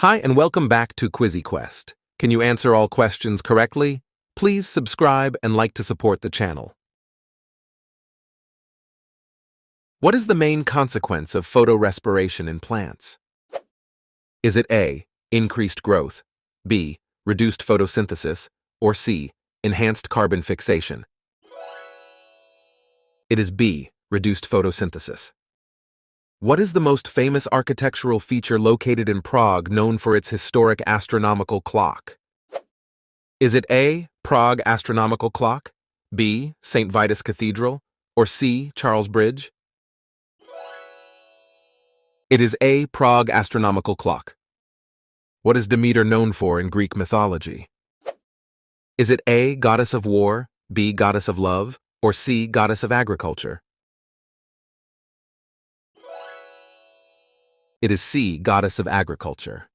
Hi, and welcome back to QuizzyQuest. Can you answer all questions correctly? Please subscribe and like to support the channel. What is the main consequence of photorespiration in plants? Is it A, increased growth, B, reduced photosynthesis, or C, enhanced carbon fixation? It is B, reduced photosynthesis. What is the most famous architectural feature located in Prague known for its historic astronomical clock? Is it A, Prague Astronomical Clock, B, St. Vitus Cathedral, or C, Charles Bridge? It is A, Prague Astronomical Clock. What is Demeter known for in Greek mythology? Is it A, goddess of war, B, goddess of love, or C, goddess of agriculture? It is C, goddess of agriculture.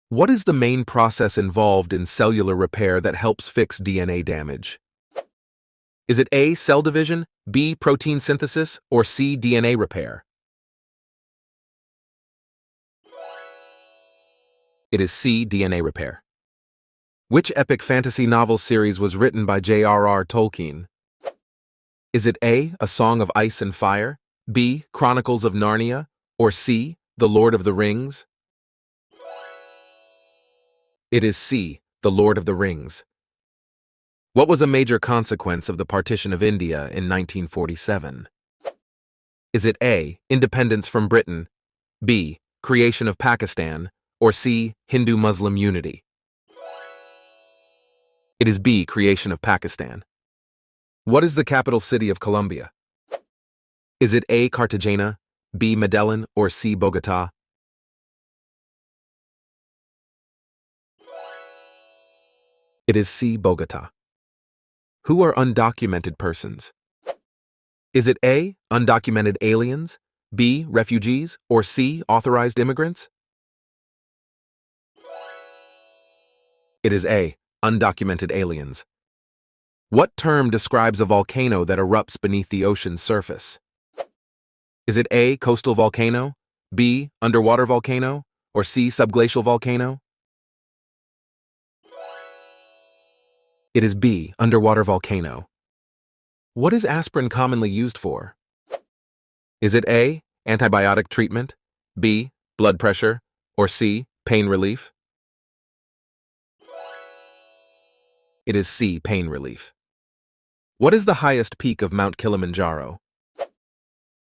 What is the main process involved in cellular repair that helps fix DNA damage? Is it A, cell division, B, protein synthesis, or C, DNA repair? It is C, DNA repair. Which epic fantasy novel series was written by J.R.R. Tolkien? Is it A, A Song of Ice and Fire, B, Chronicles of Narnia, or C, The Lord of the Rings? It is C, The Lord of the Rings. What was a major consequence of the partition of India in 1947? Is it A, independence from Britain, B, creation of Pakistan, or C, Hindu-Muslim unity? It is B, creation of Pakistan. What is the capital city of Colombia? Is it A, Cartagena, B, Medellin, or C, Bogota? It is C, Bogota. Who are undocumented persons? Is it A, undocumented aliens, B, refugees, or C, authorized immigrants? It is A, undocumented aliens. What term describes a volcano that erupts beneath the ocean's surface? Is it A, coastal volcano, B, underwater volcano, or C, subglacial volcano? It is B, underwater volcano. What is aspirin commonly used for? Is it A, antibiotic treatment, B, blood pressure, or C, pain relief? It is C, pain relief. What is the highest peak of Mount Kilimanjaro?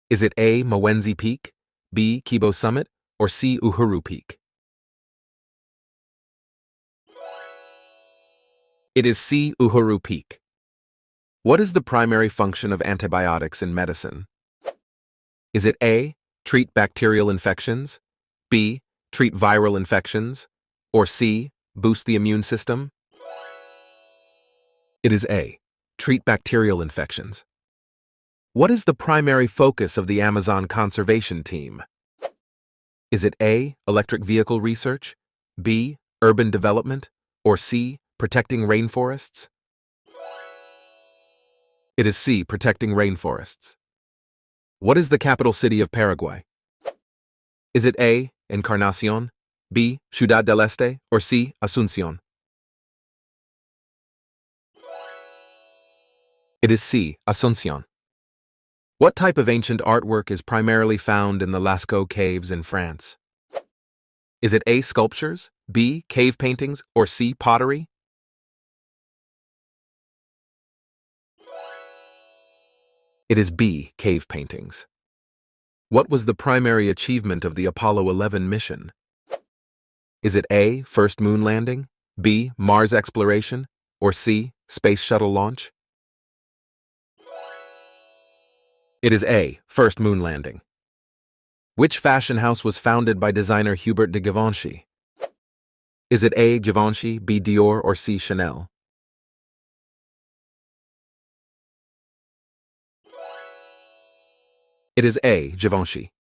Is it A, Mwenzi Peak, B, Kibo Summit, or C, Uhuru Peak? It is C, Uhuru Peak. What is the primary function of antibiotics in medicine? Is it A, treat bacterial infections, B, treat viral infections, or C, boost the immune system? It is A, treat bacterial infections. What is the primary focus of the Amazon Conservation Team? Is it A, electric vehicle research, B, urban development, or C, protecting rainforests? It is C, protecting rainforests. What is the capital city of Paraguay? Is it A, Encarnacion, B, Ciudad del Este, or C, Asunción? It is C, Asunción. What type of ancient artwork is primarily found in the Lascaux caves in France? Is it A, sculptures, B, cave paintings, or C, pottery? It is B, cave paintings. What was the primary achievement of the Apollo 11 mission? Is it A, first moon landing, B, Mars exploration, or C, space shuttle launch? It is A, first moon landing. Which fashion house was founded by designer Hubert de Givenchy? Is it A, Givenchy, B, Dior, or C, Chanel? It is A, Givenchy.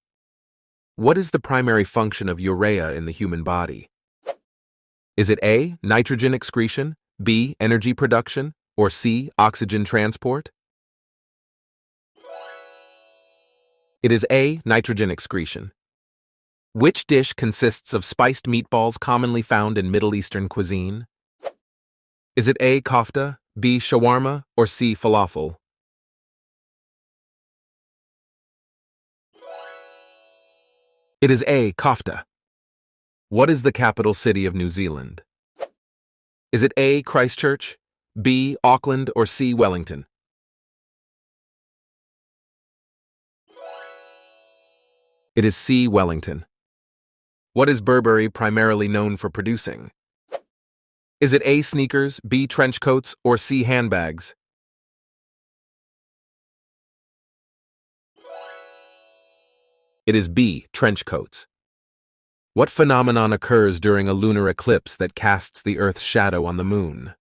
What is the primary function of urea in the human body? Is it A, nitrogen excretion, B, energy production, or C, oxygen transport? It is A, nitrogen excretion. Which dish consists of spiced meatballs commonly found in Middle Eastern cuisine? Is it A. Kofta, B. Shawarma, or C. Falafel? It is A. Kofta. What is the capital city of New Zealand? Is it A. Christchurch, B. Auckland, or C. Wellington? It is C. Wellington. What is Burberry primarily known for producing? Is it A. Sneakers, B. Trench coats, or C. Handbags? It is B. Trench coats. What phenomenon occurs during a lunar eclipse that casts the Earth's shadow on the moon?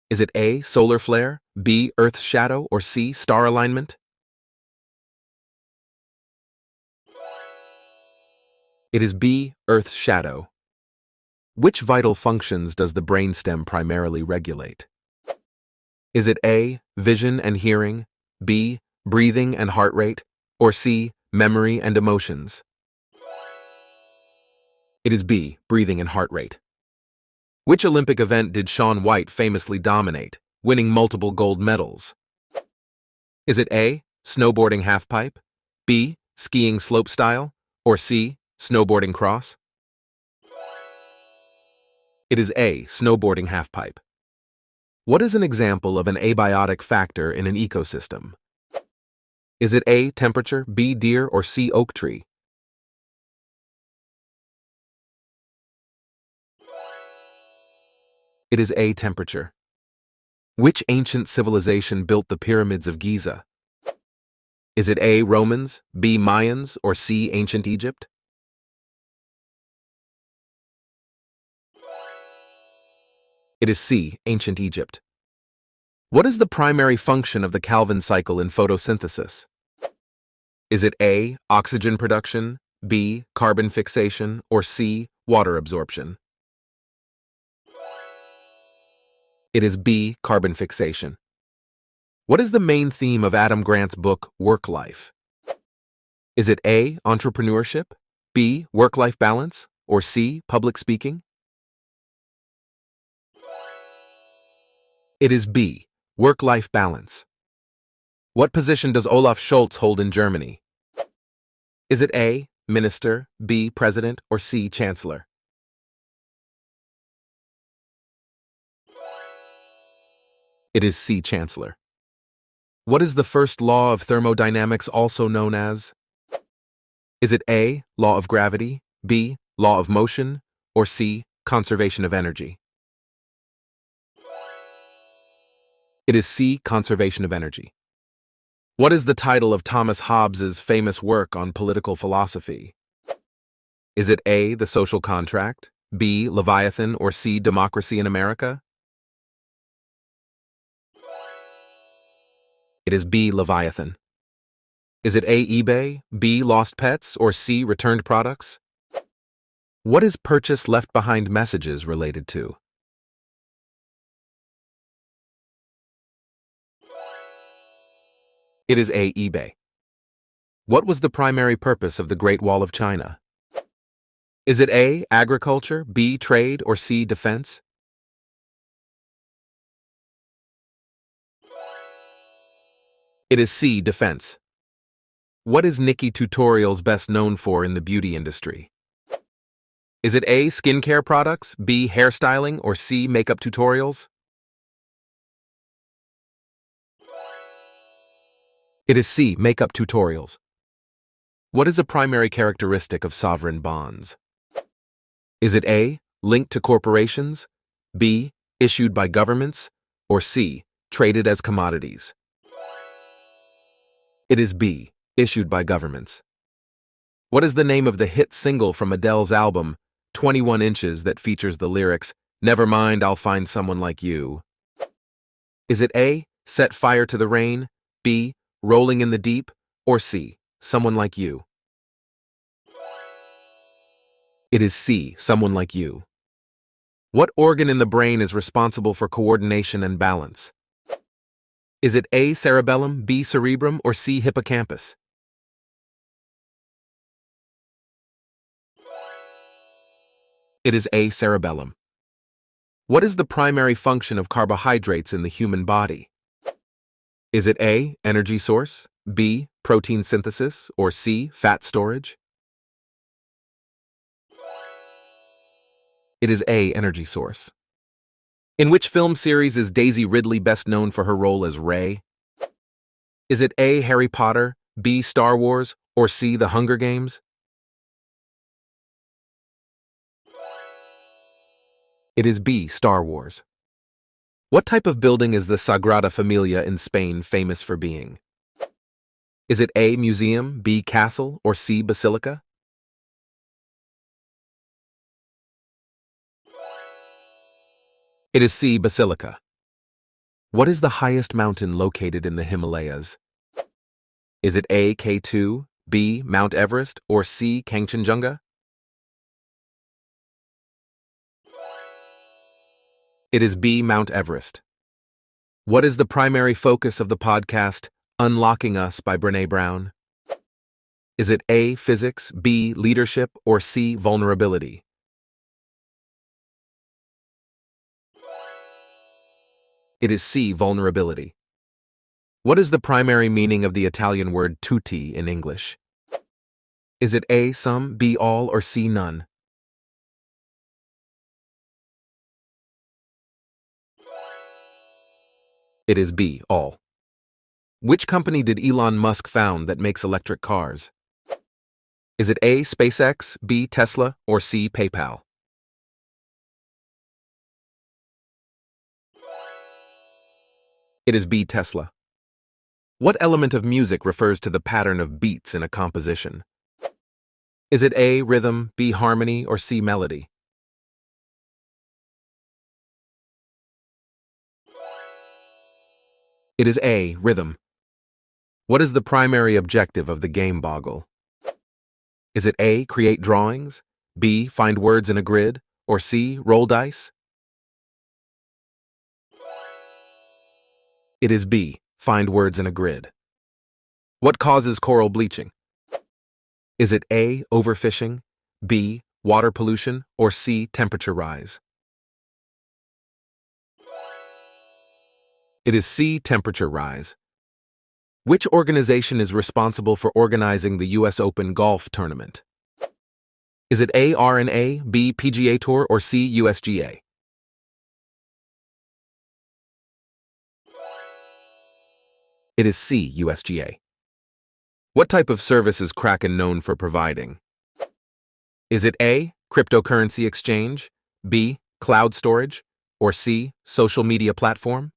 Is it A. Solar flare, B. Earth's shadow, or C. Star alignment? It is B. Earth's shadow. Which vital functions does the brainstem primarily regulate? Is it A. Vision and hearing, B. Breathing and heart rate, or C. Memory and emotions? It is B. Breathing and heart rate. Which Olympic event did Shaun White famously dominate, winning multiple gold medals? Is it A. Snowboarding halfpipe, B. Skiing slopestyle, or C. Snowboarding cross? It is A. Snowboarding halfpipe. What is an example of an abiotic factor in an ecosystem? Is it A. Temperature, B. Deer, or C. Oak tree? It is A. Temperature. Which ancient civilization built the pyramids of Giza? Is it A. Romans, B. Mayans, or C. Ancient Egypt? It is C. Ancient Egypt. What is the primary function of the Calvin cycle in photosynthesis? Is it A. Oxygen production, B. Carbon fixation, or C. Water absorption? It is B. Carbon fixation. What is the main theme of Adam Grant's book, Work Life? Is it A. Entrepreneurship, B. Work-life balance, or C. Public speaking? It is B. Work-life balance. What position does Olaf Scholz hold in Germany? Is it A. Minister, B. President, or C. Chancellor? It is C. Chancellor. What is the first law of thermodynamics also known as? Is it A. Law of gravity, B. Law of motion, or C. Conservation of energy? It is C. Conservation of energy. What is the title of Thomas Hobbes's famous work on political philosophy? Is it A. The Social Contract, B. Leviathan, or C. Democracy in America? It is B. Leviathan. Is it A. eBay, B. Lost pets, or C. Returned products? What is purchase left behind messages related to? It is A. eBay. What was the primary purpose of the Great Wall of China? Is it A. Agriculture, B. Trade, or C. Defense? It is C. Defense. What is Nikki Tutorials best known for in the beauty industry? Is it A. Skincare products, B. Hairstyling, or C. Makeup tutorials? It is C. Makeup tutorials. What is a primary characteristic of sovereign bonds? Is it A. Linked to corporations, B. Issued by governments, or C. Traded as commodities? It is B. Issued by governments. What is the name of the hit single from Adele's album, 21 Inches, that features the lyrics, "Never mind, I'll find someone like you"? Is it A. Set Fire to the Rain, B. Rolling in the Deep, or C. Someone Like You? It is C. Someone Like You. What organ in the brain is responsible for coordination and balance? Is it A. Cerebellum, B. Cerebrum, or C. Hippocampus? It is A. Cerebellum. What is the primary function of carbohydrates in the human body? Is it A. Energy source, B. Protein synthesis, or C. Fat storage? It is A. Energy source. In which film series is Daisy Ridley best known for her role as Rey? Is it A. Harry Potter, B. Star Wars, or C. The Hunger Games? It is B. Star Wars. What type of building is the Sagrada Familia in Spain famous for being? Is it A. Museum, B. Castle, or C. Basilica? It is C. Basilica. What is the highest mountain located in the Himalayas? Is it A. K2, B. Mount Everest, or C. Kangchenjunga? It is B. Mount Everest. What is the primary focus of the podcast Unlocking Us by Brené Brown? Is it A. Physics, B. Leadership, or C. Vulnerability? It is C. Vulnerability. What is the primary meaning of the Italian word tutti in English? Is it A. Some, B. All, or C. None? It is B. All. Which company did Elon Musk found that makes electric cars? Is it A. SpaceX, B. Tesla, or C. PayPal? It is B. Tesla. What element of music refers to the pattern of beats in a composition? Is it A. Rhythm, B. Harmony, or C. Melody? It is A. Rhythm. What is the primary objective of the game Boggle? Is it A. Create drawings, B. Find words in a grid, or C. Roll dice? It is B. Find words in a grid. What causes coral bleaching? Is it A. Overfishing, B. Water pollution, or C. Temperature rise? It is C. Temperature rise. Which organization is responsible for organizing the U.S. Open golf tournament? Is it A. R&A, B. PGA Tour, or C. USGA? It is C. USGA. What type of service is Kraken known for providing? Is it A. Cryptocurrency exchange, B. Cloud storage, or C. Social media platform?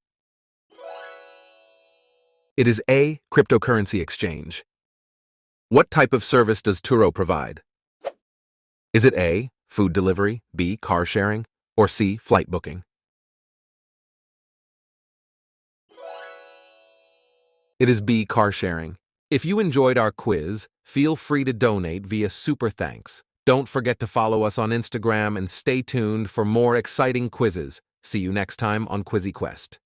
It is A. Cryptocurrency exchange. What type of service does Turo provide? Is it A. Food delivery, B. Car sharing, or C. Flight booking? It is B. Car sharing. If you enjoyed our quiz, feel free to donate via Super Thanks. Don't forget to follow us on Instagram and stay tuned for more exciting quizzes. See you next time on QuizzyQuest.